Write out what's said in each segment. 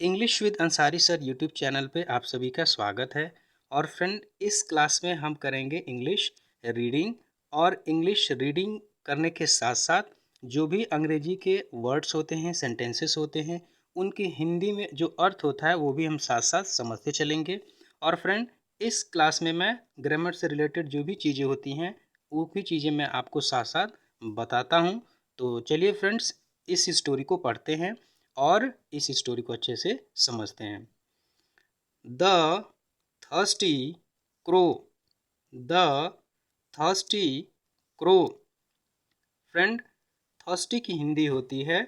English with Ansari sir YouTube channel पे आप सभी का स्वागत है। और फ्रेंड, इस क्लास में हम करेंगे इंग्लिश रीडिंग। और इंग्लिश रीडिंग करने के साथ साथ जो भी अंग्रेजी के वर्ड्स होते हैं, सेंटेंसेस होते हैं, उनकी हिंदी में जो अर्थ होता है वो भी हम साथ साथ समझते चलेंगे। और फ्रेंड, इस क्लास में मैं ग्रामर से रिलेटेड जो भी चीज़ें होती हैं वो भी चीज़ें मैं आपको साथ साथ बताता हूँ। तो चलिए फ्रेंड्स, इस स्टोरी को पढ़ते हैं और इस स्टोरी को अच्छे से समझते हैं। The thirsty crow. The thirsty crow. Friend, thirsty की हिंदी होती है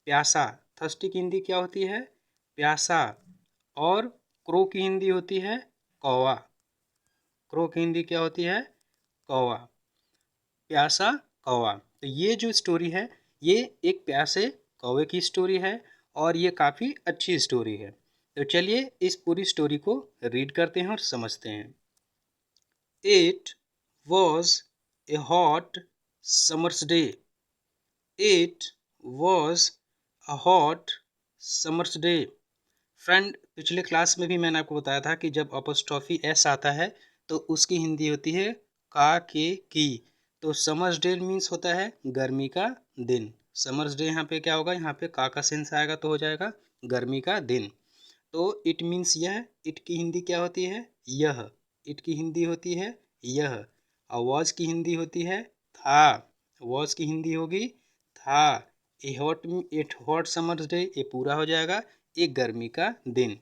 प्यासा। थर्स्टी की हिंदी क्या होती है? प्यासा। और क्रो की हिंदी होती है कौवा। क्रो की हिंदी क्या होती है? कौवा। प्यासा, कौवा। तो ये जो स्टोरी है ये एक प्यासे कौवे की स्टोरी है और ये काफ़ी अच्छी स्टोरी है। तो चलिए इस पूरी स्टोरी को रीड करते हैं और समझते हैं। It was a hot summer's day. It was a hot summer's day. Friend, पिछले क्लास में भी मैंने आपको बताया था कि जब अपॉस्ट्रोफी एस आता है तो उसकी हिंदी होती है का के की। तो समर्स डे मीन्स होता है गर्मी का दिन। समर्स डे यहाँ पे क्या होगा? यहाँ पे का सेंस आएगा तो हो जाएगा गर्मी का दिन। तो इट मीन्स यह। इट की हिंदी क्या होती है? यह। इट की हिंदी होती है यह। और वॉज की हिंदी होती है था। वॉज की हिंदी होगी था। ए हॉट समर्स डे, ये पूरा हो जाएगा एक गर्मी का दिन।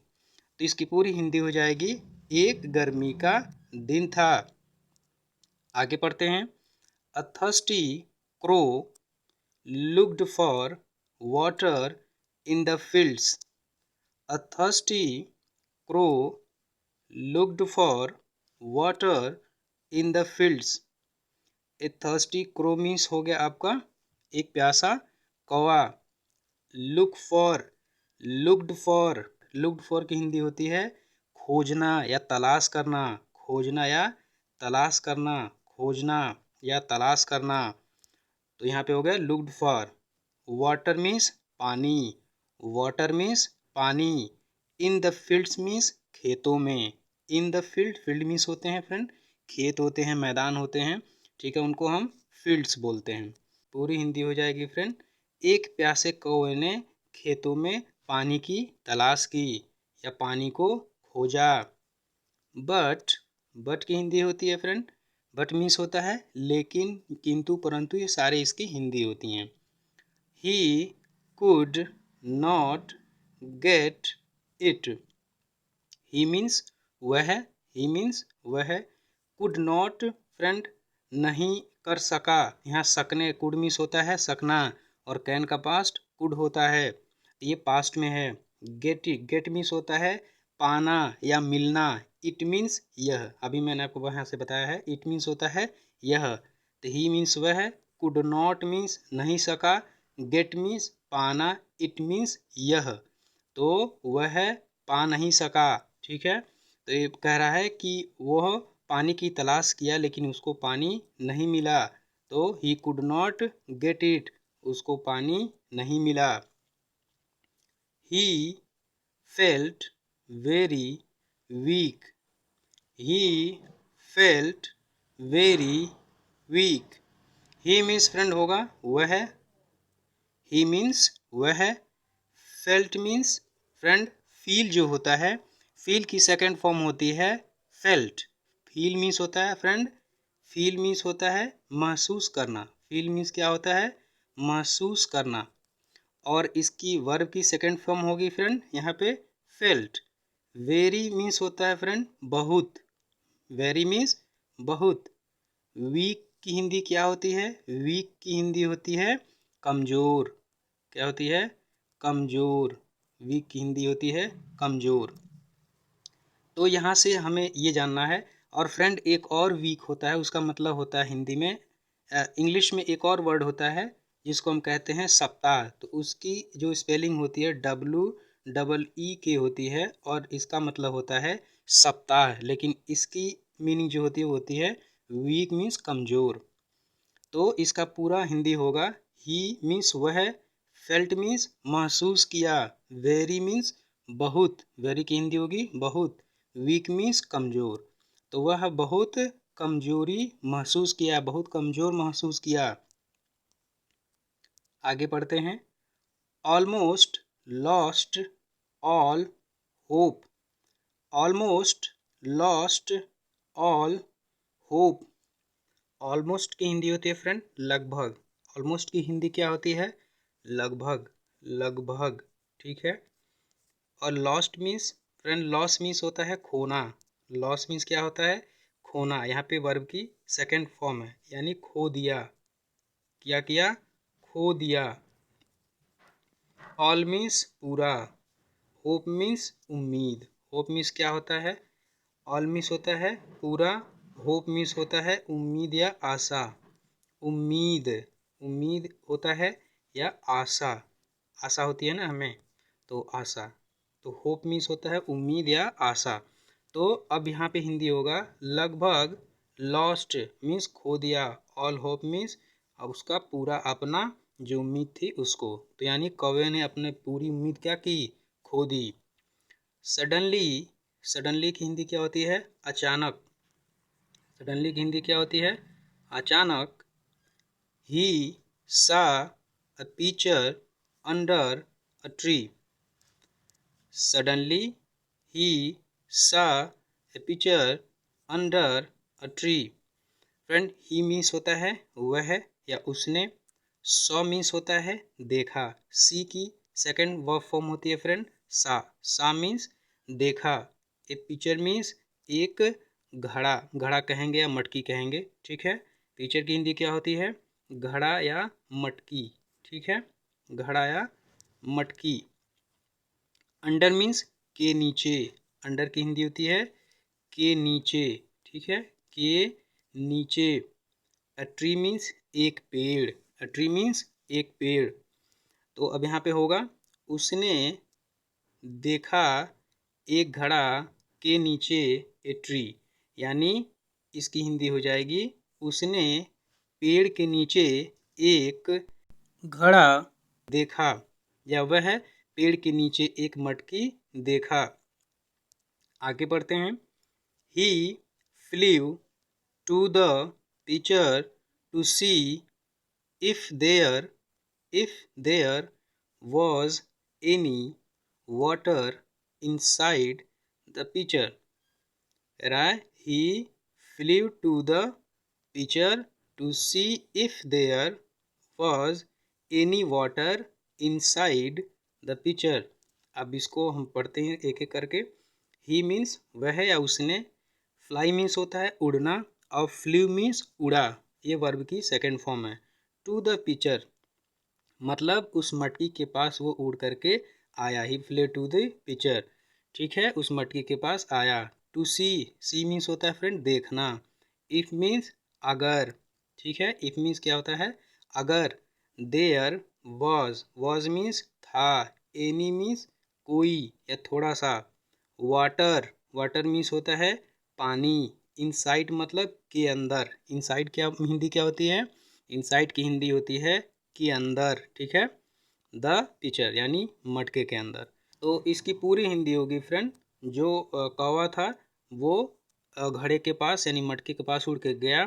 तो इसकी पूरी हिंदी हो जाएगी एक गर्मी का दिन था। आगे पढ़ते हैं। A thirsty crow looked for water in the fields. A thirsty crow looked for water in the fields. A thirsty crow means हो गया आपका एक प्यासा कौवा। Look for, looked for. Looked for की हिंदी होती है खोजना या तलाश करना। खोजना या तलाश करना। खोजना या तलाश करना। तो यहाँ पे हो गया लुक्ड फॉर। वाटर मीन्स पानी। वाटर मीन्स पानी। इन द फील्ड्स मीन्स खेतों में। In the field, field means होते हैं फ्रेंड खेत होते हैं, मैदान होते हैं, ठीक है, उनको हम फील्ड्स बोलते हैं। पूरी हिंदी हो जाएगी फ्रेंड, एक प्यासे कौवे ने खेतों में पानी की तलाश की या पानी को खोजा। बट की हिंदी होती है फ्रेंड, बट मीन्स होता है लेकिन, किंतु, परंतु, ये सारे इसकी हिंदी होती हैं। He could not get it. He means वह। ही मीन्स वह। कुड नॉट फ्रेंड नहीं कर सका। यहाँ सकने, कुड मीन्स होता है सकना और कैन का पास्ट कुड होता है, ये पास्ट में है। गेट, गेट मीन्स होता है पाना या मिलना। इट मीन्स यह, अभी मैंने आपको वहाँ से बताया है इट मीन्स होता है यह। तो ही मीन्स वह, कुड नॉट मीन्स नहीं सका, गेट मीन्स पाना, इट मीन्स यह। तो वह पा नहीं सका, ठीक है। तो ये कह रहा है कि वह पानी की तलाश किया लेकिन उसको पानी नहीं मिला। तो he could not get it, उसको पानी नहीं मिला। He felt very weak. He felt very weak. He means friend होगा वह। ही मीन्स वह। फेल्ट मीन्स फ्रेंड फील जो होता है, फील की सेकेंड फॉर्म होती है फेल्ट। फील मीन्स होता है फ्रेंड, फील मीन्स होता है महसूस करना। फील मीन्स क्या होता है? महसूस करना। और इसकी वर्ब की सेकेंड फॉर्म होगी फ्रेंड यहाँ पे फेल्ट। वेरी मीन्स होता है फ्रेंड बहुत। वेरी मीन्स बहुत। वीक की हिंदी क्या होती है? वीक की हिंदी होती है कमज़ोर। क्या होती है? कमज़ोर। वीक की हिंदी होती है कमज़ोर। तो यहाँ से हमें ये जानना है। और फ्रेंड, एक और वीक होता है, उसका मतलब होता है हिंदी में, इंग्लिश में एक और वर्ड होता है जिसको हम कहते हैं सप्ताह। तो उसकी जो स्पेलिंग होती है WEE होती है और इसका मतलब होता है सप्ताह, लेकिन इसकी मीनिंग जो होती है वो होती है वीक मीन्स कमज़ोर। तो इसका पूरा हिंदी होगा ही मीन्स वह, फेल्ट मीन्स महसूस किया, वेरी मीन्स बहुत, वेरी की हिंदी होगी बहुत। वीक मीन्स कमज़ोर, तो वह बहुत कमजोरी महसूस किया, बहुत कमज़ोर महसूस किया। आगे पढ़ते हैं। Almost lost all hope, almost lost all hope. Almost की हिंदी होती है फ्रेंड लगभग। ऑलमोस्ट की हिंदी क्या होती है? लगभग, लगभग, ठीक है। और lost means friend, loss means होता है खोना। लॉस मीन्स क्या होता है? खोना। यहाँ पे वर्ब की सेकंड फॉर्म है, यानी खो दिया। क्या किया? खो दिया। ऑल मीन्स पूरा। होप मीन्स उम्मीद। होप मीन्स क्या होता है? ऑल मीन्स होता है पूरा, होप मीन्स होता है उम्मीद या आशा। उम्मीद, उम्मीद होता है या आशा, आशा होती है ना हमें, तो आशा। तो होप मीन्स होता है उम्मीद या आशा। तो अब यहाँ पे हिंदी होगा लगभग। लॉस्ट मीन्स खो दिया। ऑल होप मीन्स अब उसका पूरा अपना जो उम्मीद थी उसको, तो यानी कौवे ने अपने पूरी उम्मीद क्या की? खो दी। सडनली, सडनली की हिंदी क्या होती है? अचानक। सडनली की हिंदी क्या होती है? अचानक। ही saw a picture under a tree. Suddenly he saw a picture under a tree. Friend, he means होता है वह या उसने। सॉ मीन्स होता है देखा। सी की सेकंड वर्ब फॉर्म होती है फ्रेंड सा। सा मीन्स देखा। ए पिक्चर मीन्स एक घड़ा, घड़ा कहेंगे या मटकी कहेंगे, ठीक है। पिक्चर की हिंदी क्या होती है? घड़ा या मटकी, ठीक है, घड़ा या मटकी। अंडर मीन्स के नीचे। अंडर की हिंदी होती है के नीचे, ठीक है, के नीचे। अ ट्री मीन्स एक पेड़। अ ट्री मीन्स एक पेड़। तो अब यहाँ पे होगा उसने देखा एक घड़ा के नीचे ए ट्री, यानी इसकी हिंदी हो जाएगी उसने पेड़ के नीचे एक घड़ा देखा, या वह पेड़ के नीचे एक मटकी देखा। आगे बढ़ते हैं। He flew to the picture to see if there was any water inside the pitcher. Right? He flew to the pitcher to see if there was any water inside the pitcher. अब इसको हम पढ़ते हैं एक एक करके। ही means वह या उसने। फ्लाई मीन्स होता है उड़ना, और फ्लू मीन्स उड़ा। ये वर्ब की सेकंड फॉर्म है। टू द पिक्चर मतलब उस मटकी के पास वो उड़ करके आया। ही फ्ले टू द पिक्चर, ठीक है, उस मटकी के पास आया। टू सी, सी मीन्स होता है फ्रेंड देखना। इफ मीन्स अगर, ठीक है, इफ मीन्स क्या होता है? अगर। देयर वॉज मीन्स था। एनी मीन्स कोई या थोड़ा सा। वाटर, वाटर मीन्स होता है पानी। इनसाइड मतलब के अंदर। इनसाइड क्या हिंदी क्या होती है? इनसाइड की हिंदी होती है के अंदर, ठीक है। द पिक्चर यानी मटके के अंदर। तो इसकी पूरी हिंदी होगी फ्रेंड, जो कौवा था वो घड़े के पास यानी मटके के पास उड़ के गया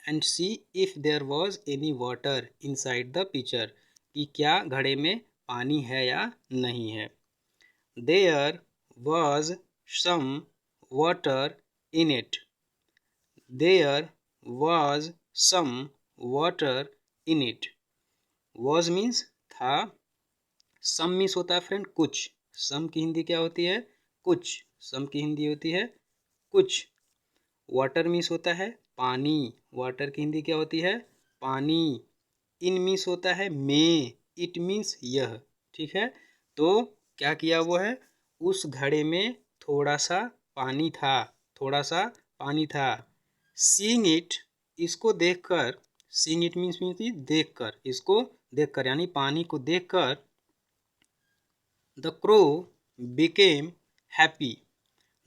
and see if there was any water inside the pitcher, कि क्या घड़े में पानी है या नहीं है। There was some water in it. There was some water in it. Was means था। सम मीन्स होता है फ्रेंड कुछ। सम की हिंदी क्या होती है? कुछ। सम की हिंदी होती है कुछ। वाटर मीन्स होता है पानी। वाटर की हिंदी क्या होती है? पानी। इन मीन्स होता है में। इट मीन्स यह, ठीक है। तो क्या किया वो है? उस घड़े में थोड़ा सा पानी था, थोड़ा सा पानी था। सीइंग इट, इसको देखकर। सीइंग इट मीन्स देखकर, इसको देखकर यानी पानी को देखकर। The crow became happy.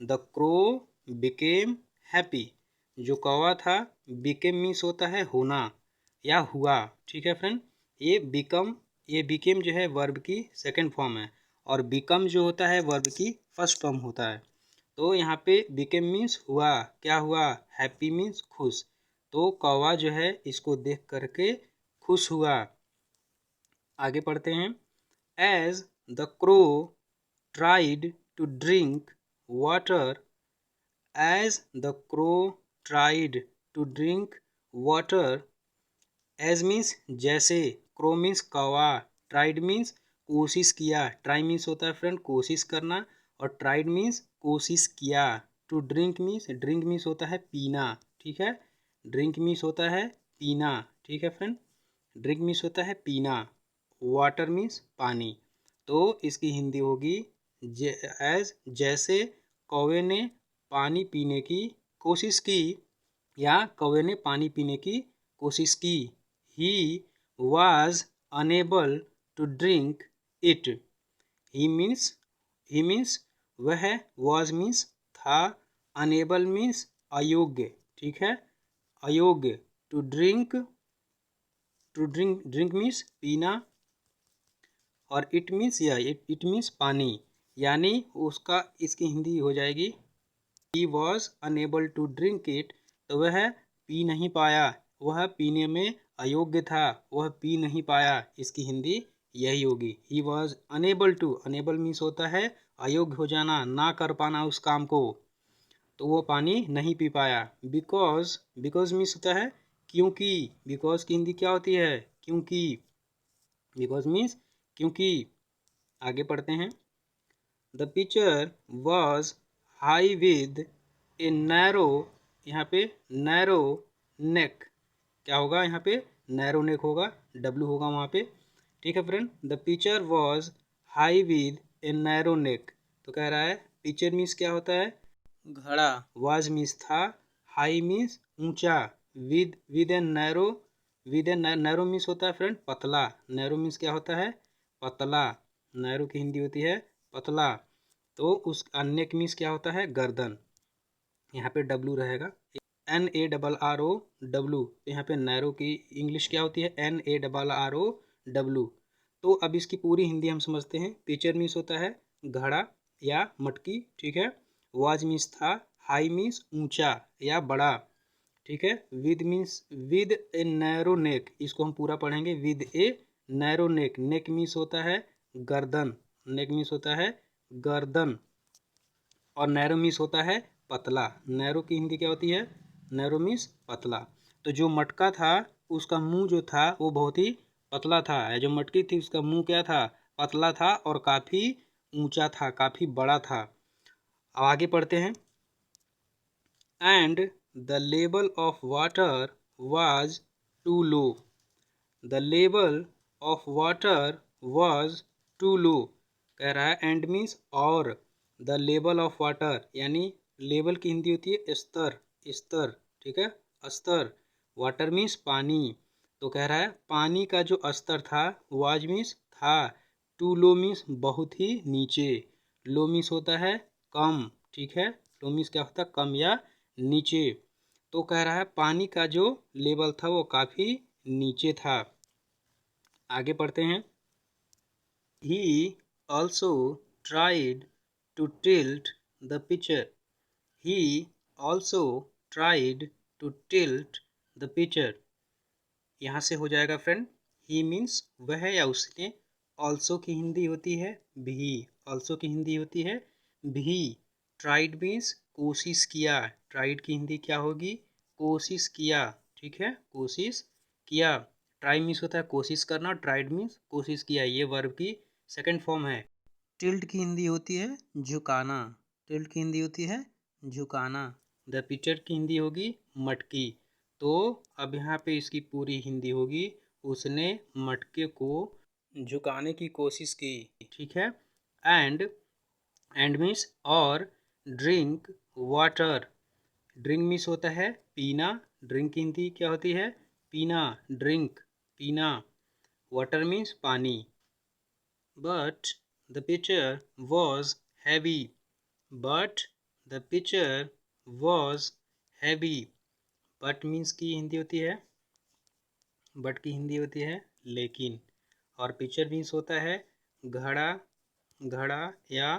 The crow became happy. जो कौवा था, बिकेम मीन्स होता है होना या हुआ, ठीक है फ्रेंड। ये बिकम, ये बिकेम जो है वर्ब की सेकंड फॉर्म है, और बिकम जो होता है वर्ब की फर्स्ट फॉर्म होता है। तो यहाँ पे बिकेम मीन्स हुआ, क्या हुआ, हैप्पी मीन्स खुश। तो कौवा जो है इसको देख करके खुश हुआ। आगे पढ़ते हैं। As the crow tried to drink water, as the crow tried to drink water, as means जैसे, क्रो मीन्स कौवा, ट्राइड मीन्स कोशिश किया, ट्राई मीन्स होता है फ्रेंड कोशिश करना, और ट्राइड मीन्स कोशिश किया। टू ड्रिंक मीन्स होता है पीना, ठीक है, ड्रिंक मीन्स होता है पीना, ठीक है फ्रेंड, ड्रिंक मीन्स होता है पीना, वाटर मीन्स पानी। तो इसकी हिंदी होगी एज जैसे कौवे ने पानी पीने की कोशिश की, या कौवे ने पानी पीने की कोशिश की। He was unable to drink it. He means वह, was means था, unable means अयोग्य, ठीक है, अयोग्य। to drink means पीना, और it means या it means पानी, यानी उसका इसकी हिंदी हो जाएगी He was unable to drink it। तो वह पी नहीं पाया, वह पीने में अयोग्य था, वह पी नहीं पाया, इसकी हिंदी यही होगी। He was unable to, unable means होता है अयोग्य हो जाना, ना कर पाना उस काम को, तो वो पानी नहीं पी पाया। बिकॉज मीन्स होता है क्योंकि, बिकॉज की हिंदी क्या होती है, क्योंकि, बिकॉज मीन्स क्योंकि। आगे पढ़ते हैं। The picture was high with a narrow, यहाँ पे नैरो नेक, क्या होगा यहाँ पे, नैरो नेक होगा, डब्लू होगा वहाँ पे, ठीक है friend. The picture was high with a narrow neck, तो कह रहा है पिक्चर मीन्स क्या होता है, घड़ा, वाज मीन्स था, हाई मीन्स ऊंचा, with a narrow, with a narrow means होता है फ्रेंड पतला, नैरो मीन्स क्या होता है, पतला, नैरो की हिंदी होती है पतला। तो उस नेक मीन्स क्या होता है, गर्दन, यहाँ पे डब्लू रहेगा, NARRO यहाँ पे नैरो की इंग्लिश क्या होती है, NARRO। तो अब इसकी पूरी हिंदी हम समझते हैं। पिक्चर मीन्स होता है घड़ा या मटकी, ठीक है, वाज मीन्स था, हाई मीन्स ऊंचा या बड़ा, ठीक है, with means with a narrow neck, इसको हम पूरा पढ़ेंगे, with a narrow neck, neck means होता है गर्दन, नेक मीन्स होता है गर्दन, और नैरो मीन्स होता है पतला, नैरो की हिंदी क्या होती है, नैरो मीन्स पतला। तो जो मटका था उसका मुंह जो था वो बहुत ही पतला था, जो मटकी थी उसका मुंह क्या था, पतला था और काफ़ी ऊंचा था, काफ़ी बड़ा था। अब आगे पढ़ते हैं। And the level of water was too low, the level of water was too low, कह रहा है एंड मीन्स और, द लेवल ऑफ वाटर यानी लेवल की हिंदी होती है स्तर, स्तर, ठीक है, स्तर, वाटर मीन्स पानी। तो कह रहा है पानी का जो स्तर था, वाज मीन्स था, टू लो मीन्स बहुत ही नीचे, लो मीन्स होता है कम, ठीक है, लो मीन्स क्या होता है कम या नीचे। तो कह रहा है पानी का जो लेवल था वो काफ़ी नीचे था। आगे पढ़ते हैं। He also tried to tilt the pitcher. He also tried to tilt the pitcher. यहाँ से हो जाएगा फ्रेंड, ही मीन्स वह या उसने, ऑल्सो की हिंदी होती है भी, ऑल्सो की हिंदी होती है भी। ट्राइड मीन्स कोशिश किया, ट्राइड की हिंदी क्या होगी, कोशिश किया, ठीक है, कोशिश किया। ट्राई मीन्स होता है कोशिश करना, ट्राइड मीन्स कोशिश किया, ये वर्ब की सेकंड फॉर्म है। टिल्ट की हिंदी होती है झुकाना, टिल्ट की हिंदी होती है झुकाना। द पिक्चर की हिंदी होगी मटकी। तो अब यहाँ पे इसकी पूरी हिंदी होगी, उसने मटके को झुकाने की कोशिश की, ठीक है। एंड मीन्स और, ड्रिंक वाटर, ड्रिंक मीन्स होता है पीना, ड्रिंक की हिंदी क्या होती है, पीना, ड्रिंक, पीना, वाटर मीन्स पानी। But the pitcher was heavy. But the pitcher was heavy. But means की हिंदी होती है, बट की हिंदी होती है लेकिन, और पिक्चर मीन्स होता है घड़ा, घड़ा या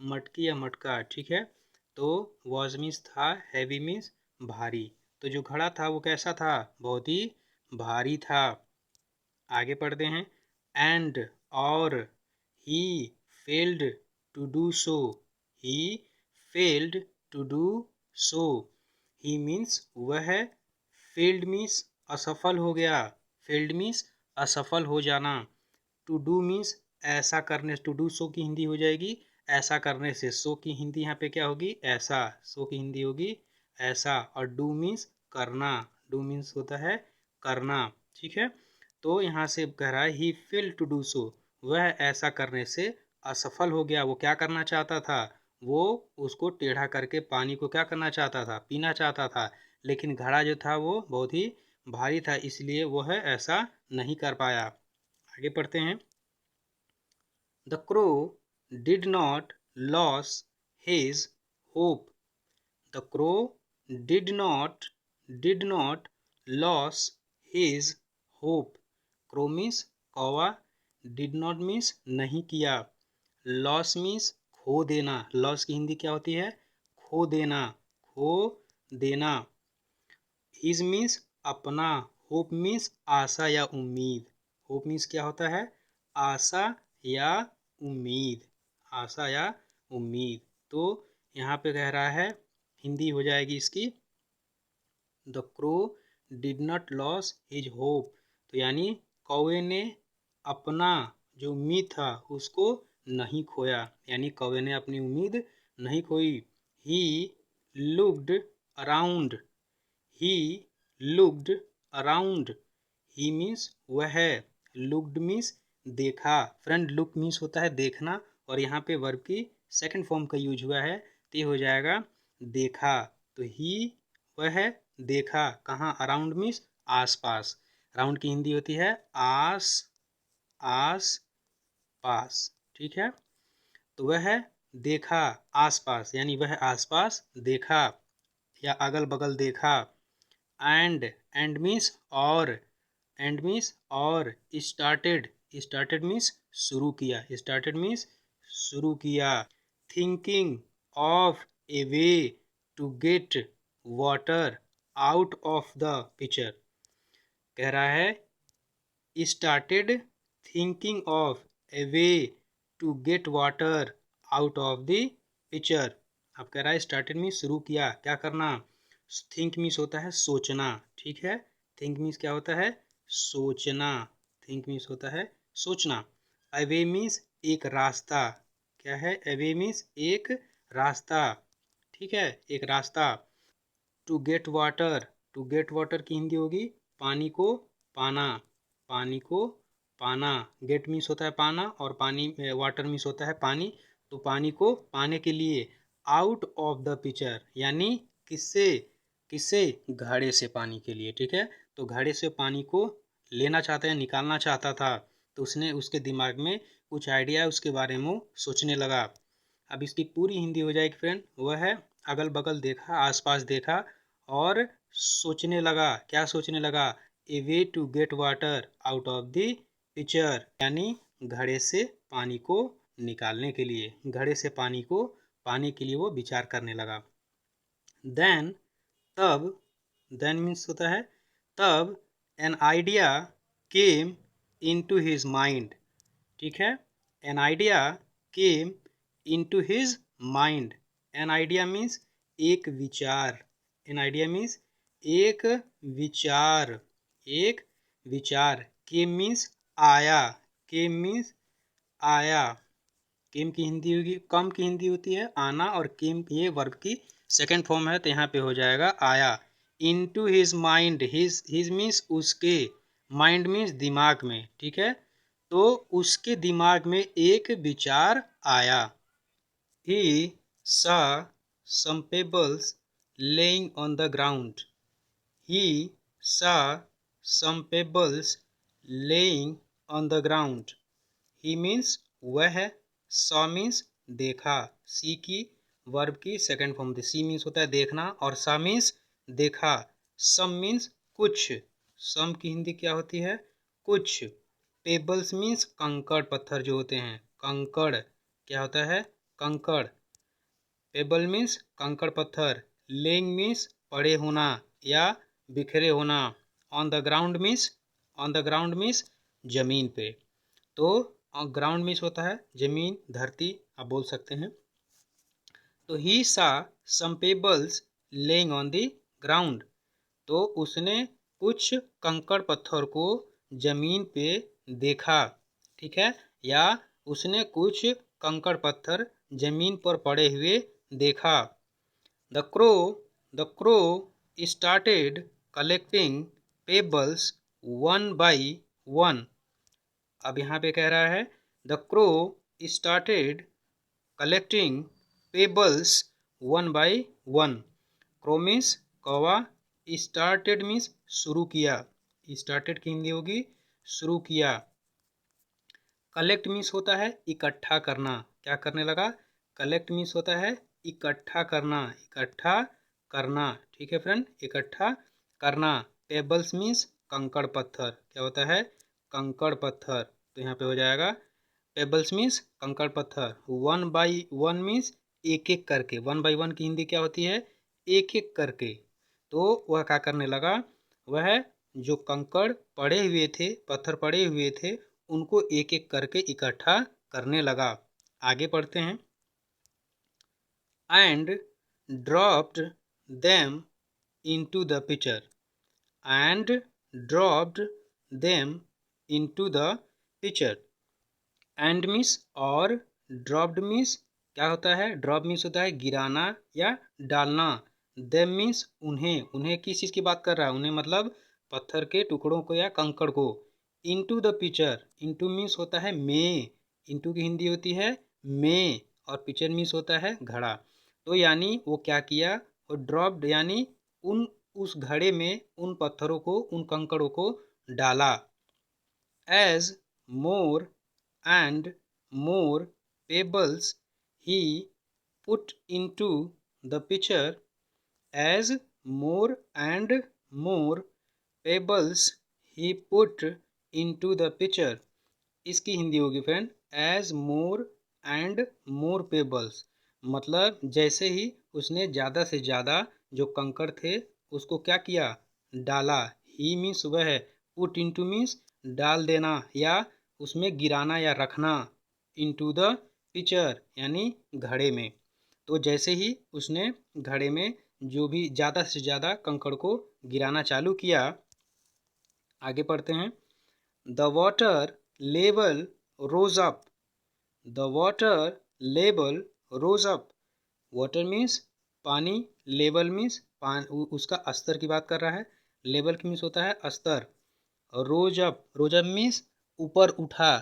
मटकी या मटका, ठीक है। तो वॉज मीन्स था, हैवी मीन्स भारी। तो जो घड़ा था वो कैसा था, बहुत ही भारी था। आगे पढ़ते हैं। एंड और he failed to do so, he failed to do so. He means वह, फेल्ड मीन्स असफल हो गया, फेल्ड मीन्स असफल हो जाना। टू डू मीन्स ऐसा करने, टू डू सो की हिंदी हो जाएगी ऐसा करने से, सो की हिंदी यहाँ पे क्या होगी, ऐसा, सो की हिंदी होगी ऐसा। और डू मीन्स करना, डू मीन्स होता है करना, ठीक है। तो यहाँ से कह रहा है ही फेल टू डू सो, वह ऐसा करने से असफल हो गया। वो क्या करना चाहता था, वो उसको टेढ़ा करके पानी को क्या करना चाहता था, पीना चाहता था। लेकिन घड़ा जो था वो बहुत ही भारी था, इसलिए वह ऐसा नहीं कर पाया। आगे पढ़ते हैं। The crow did not loss his hope, the crow did not did not loss his hope. Crow means कौवा, डिड नॉट मीन्स नहीं किया, लॉस मीन्स खो देना। लॉस की हिंदी क्या होती है, खो देना, खो देना। हिज मीन्स अपना, होप मीन्स आशा या उम्मीद। होप मीन्स क्या होता है, आशा या उम्मीद, आशा या उम्मीद। तो यहाँ पे कह रहा है, हिंदी हो जाएगी इसकी, the crow did not loss his hope. तो यानी कौवे ने अपना जो उम्मीद था उसको नहीं खोया, यानी कौवे ने अपनी उम्मीद नहीं खोई। He looked around, he looked around. He means वह, लुक्ड मीन्स देखा। फ्रेंड लुक मीन्स होता है देखना, और यहाँ पे वर्ब की सेकंड फॉर्म का यूज हुआ है, तो ये हो जाएगा देखा। तो ही वह देखा, कहाँ, अराउंड मीन्स आस पास। अराउंड की हिंदी होती है आस, आस पास, ठीक है। तो वह देखा आसपास, यानी वह आसपास देखा या अगल बगल देखा। एंड मीन्स और, एंड मीन्स और, स्टार्टेड, स्टार्टेड मीन्स शुरू किया, स्टार्टेड मीन्स शुरू किया। Thinking of a way to get water out of the pitcher, कह रहा है started thinking of a way to get water out of the pitcher। अब कह रहा है started मीन्स शुरू किया, क्या करना। think मीन्स होता है सोचना, ठीक है। think मीन्स क्या होता है, सोचना। think मीन्स होता है सोचना। a way मीन्स एक रास्ता, क्या है, a way मीन्स एक रास्ता, ठीक है, एक रास्ता। To get water, to get water की हिंदी होगी पानी को पाना, पानी को पाना। गेट मीन्स होता है पाना, और पानी, वाटर मीन्स होता है पानी। तो पानी को पाने के लिए, आउट ऑफ द पिक्चर, यानी किससे, किससे, घड़े से पानी के लिए, ठीक है। तो घड़े से पानी को लेना चाहता है, निकालना चाहता था। तो उसने, उसके दिमाग में कुछ आइडिया, उसके बारे में सोचने लगा। अब इसकी पूरी हिंदी हो जाएगी फ्रेंड, वह है अगल बगल देखा, आसपास देखा और सोचने लगा, क्या सोचने लगा, a way to get water out of the pitcher, यानी घड़े से पानी को निकालने के लिए, घड़े से पानी को पाने के लिए वो विचार करने लगा। देन, तब, देन मीन्स होता है तब, an idea came into his mind, ठीक है। An idea came into his mind. An idea means एक विचार, एन आइडिया मीन्स एक विचार, एक विचार। केम मीन्स आया, केम मीन्स आया। केम की हिंदी होगी, कम की हिंदी होती है आना, और केम ये वर्ब की सेकंड फॉर्म है, तो यहाँ पे हो जाएगा आया। Into his mind, his means उसके, माइंड मीन्स दिमाग में, ठीक है। तो उसके दिमाग में एक विचार आया। He saw some pebbles lying on the ground, he saw some pebbles lying on the ground. He means वह, सॉ मीन्स देखा, सी की वर्ब की सेकंड फॉर्म थी। सी मीन्स होता है देखना, और सा मीन्स देखा। सम मीन्स कुछ, सम की हिंदी क्या होती है, कुछ। पेबल्स मीन्स कंकड़, पत्थर जो होते हैं, कंकड़, क्या होता है? कंकड़। पेबल मीन्स कंकड़ पत्थर। लेइंग मीन्स पड़े होना या बिखरे होना। ऑन द ग्राउंड मीन्स जमीन पे। तो ग्राउंड मीन्स होता है जमीन, धरती आप बोल सकते हैं। तो he saw some pebbles lying on the ground. तो उसने कुछ कंकड़ पत्थर को जमीन पे देखा, ठीक है, या उसने कुछ कंकड़ पत्थर जमीन पर पड़े हुए देखा। The crow started collecting pebbles one by one. अब यहाँ पे कह रहा है the crow started collecting pebbles one by one. Crow means कौवा, स्टार्टेड मीन्स शुरू किया, स्टार्टेड की हिंदी होगी शुरू किया। कलेक्ट मीन्स होता है इकट्ठा करना, क्या करने लगा? कलेक्ट मीन्स होता है इकट्ठा करना, इकट्ठा करना, ठीक है फ्रेंड, इकट्ठा करना। पेबल्स मीन्स कंकड़ पत्थर, क्या होता है? कंकड़ पत्थर। तो यहाँ पे हो जाएगा पेबल्स मीन्स कंकड़ पत्थर। वन बाई वन मीन्स एक एक करके, वन बाई वन की हिंदी क्या होती है? एक एक करके। तो वह क्या करने लगा? वह जो कंकड़ पड़े हुए थे, पत्थर पड़े हुए थे, उनको एक एक करके इकट्ठा करने लगा। आगे पढ़ते हैं। And dropped them into the picture. And dropped them into the picture. And means और, ड्रॉप्ड मीन्स क्या होता है? ड्रॉप मीन्स होता है गिराना या डालना। देम मीन्स उन्हें, उन्हें किस चीज़ की बात कर रहा है? उन्हें मतलब पत्थर के टुकड़ों को या कंकड़ को। Into the picture, into means होता है में, इनटू की हिंदी होती है में, और पिक्चर मीन्स होता है घड़ा। तो यानी वो क्या किया? वो ड्रॉप्ड यानी उन उस घड़े में उन पत्थरों को, उन कंकड़ों को डाला। As more and more pebbles he put into the pitcher. As more and more pebbles he put into the pitcher. इसकी हिंदी होगी friend as more and more pebbles, मतलब जैसे ही उसने ज़्यादा से ज़्यादा जो कंकड़ थे उसको क्या किया? डाला। ही मीन्स वह है, पुट इंटू मीन्स डाल देना या उसमें गिराना या रखना, इनटू द पिक्चर यानी घड़े में। तो जैसे ही उसने घड़े में जो भी ज़्यादा से ज़्यादा कंकड़ को गिराना चालू किया। आगे पढ़ते हैं। The water level rose up. The water level rose up. Water means पानी, लेवल मीन्स उसका स्तर की बात कर रहा है। लेवल की मीन्स होता है स्तर। रोज अप, रोज अप मीन्स ऊपर उठा।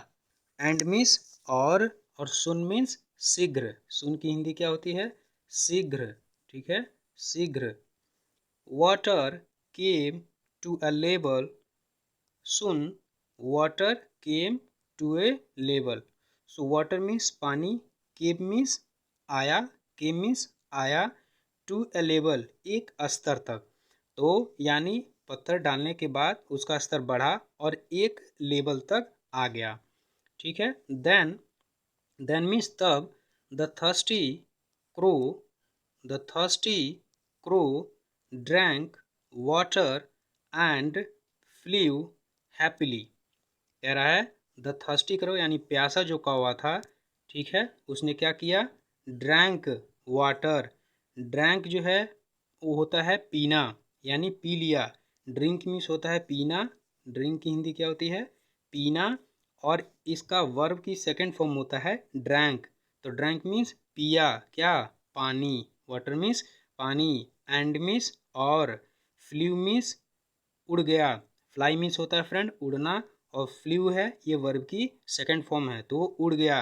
एंड मीन्स और सुन मीन्स शीघ्र। सुन की हिंदी क्या होती है? शीघ्र, ठीक है, शीघ्र। Water came to a level soon. Water came to A level. So water means पानी, केम मीन्स आया, केम मीन्स आया, टू ए लेवल एक स्तर तक। तो यानी पत्थर डालने के बाद उसका स्तर बढ़ा और एक लेवल तक आ गया, ठीक है। देन मीन्स तब the thirsty crow, the thirsty crow drank water and flew happily. कह रहा है द थर्स्टी क्रो यानी प्यासा जो कौवा था, ठीक है, उसने क्या किया? Drank water. ड्रैंक जो है वो होता है पीना यानी पी लिया। ड्रिंक मीन्स होता है पीना, ड्रिंक की हिंदी क्या होती है? पीना। और इसका वर्ब की सेकंड फॉर्म होता है ड्रैंक। तो ड्रैंक मीन्स पिया, क्या? पानी। वाटर मीन्स पानी। एंड मीन्स और। फ्ल्यू मीन्स उड़ गया। फ्लाई मीन्स होता है फ्रेंड उड़ना, और फ्ल्यू है ये वर्ब की सेकंड फॉर्म है, तो वो उड़ गया।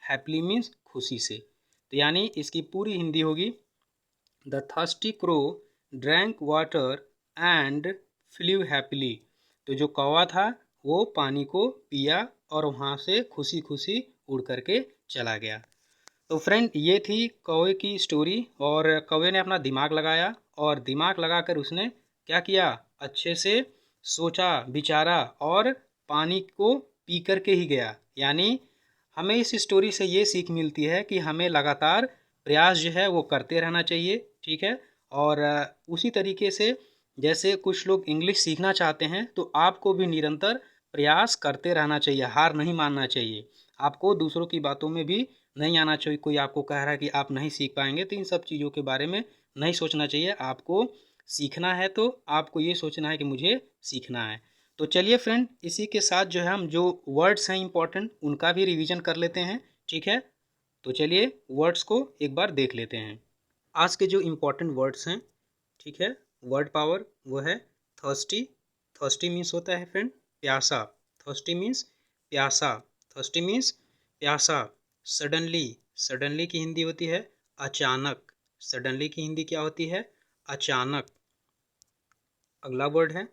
हैप्पीली मीन्स खुशी से। तो यानी इसकी पूरी हिंदी होगी the thirsty crow drank water and flew happily. तो जो कौवा था वो पानी को पिया और वहाँ से खुशी खुशी उड़ करके चला गया। तो फ्रेंड ये थी कौवे की स्टोरी, और कौवे ने अपना दिमाग लगाया और दिमाग लगाकर उसने क्या किया? अच्छे से सोचा, विचारा और पानी को पी करके ही गया। यानी हमें इस स्टोरी से ये सीख मिलती है कि हमें लगातार प्रयास जो है वो करते रहना चाहिए, ठीक है। और उसी तरीके से जैसे कुछ लोग इंग्लिश सीखना चाहते हैं तो आपको भी निरंतर प्रयास करते रहना चाहिए, हार नहीं मानना चाहिए। आपको दूसरों की बातों में भी नहीं आना चाहिए। कोई आपको कह रहा है कि आप नहीं सीख पाएंगे तो इन सब चीज़ों के बारे में नहीं सोचना चाहिए। आपको सीखना है तो आपको ये सोचना है कि मुझे सीखना है। तो चलिए फ्रेंड, इसी के साथ जो है हम जो वर्ड्स हैं इंपॉर्टेंट उनका भी रिवीजन कर लेते हैं, ठीक है। तो चलिए वर्ड्स को एक बार देख लेते हैं। आज के जो इम्पोर्टेंट वर्ड्स हैं, ठीक है, वर्ड पावर वो है थर्स्टी। थर्स्टी मीन्स होता है फ्रेंड प्यासा। थर्स्टी मीन्स प्यासा। थर्स्टी मीन्स प्यासा। सडनली, सडनली की हिंदी होती है अचानक। सडनली की हिंदी क्या होती है? अचानक। अगला वर्ड है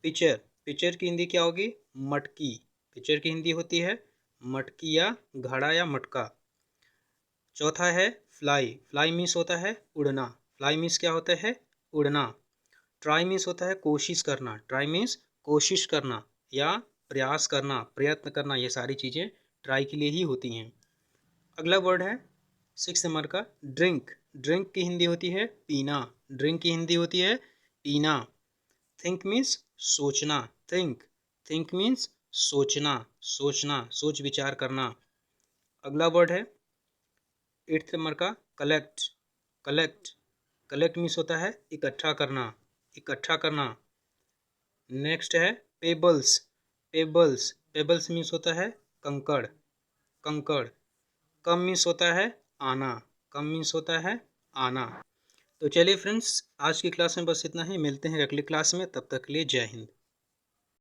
पिक्चर। पिक्चर की हिंदी क्या होगी? मटकी। पिक्चर की हिंदी होती है मटकी या घड़ा या मटका। चौथा है फ्लाई। फ्लाई मीन्स होता है उड़ना। फ्लाई मीन्स क्या होता है? उड़ना। ट्राई मीन्स होता है कोशिश करना। ट्राई मीन्स कोशिश करना या प्रयास करना, प्रयत्न करना। ये सारी चीज़ें ट्राई के लिए ही होती हैं। अगला वर्ड है 6 नंबर का ड्रिंक। ड्रिंक की हिंदी होती है पीना। ड्रिंक की हिंदी होती है पीना। थिंक मीन्स सोचना। थिंक। थिंक मीन्स सोचना, सोचना, सोच विचार करना। अगला वर्ड है 8 नंबर का कलेक्ट। कलेक्ट। कलेक्ट मीन्स होता है इकट्ठा करना, इकट्ठा करना। नेक्स्ट है पेबल्स। पेबल्स। पेबल्स मीन्स होता है कंकड़, कंकड़। कम मीन्स होता है आना। कम मीन्स होता है आना। तो चलिए फ्रेंड्स, आज की क्लास में बस इतना ही। मिलते हैं अगली क्लास में, तब तक के लिए जय हिंद।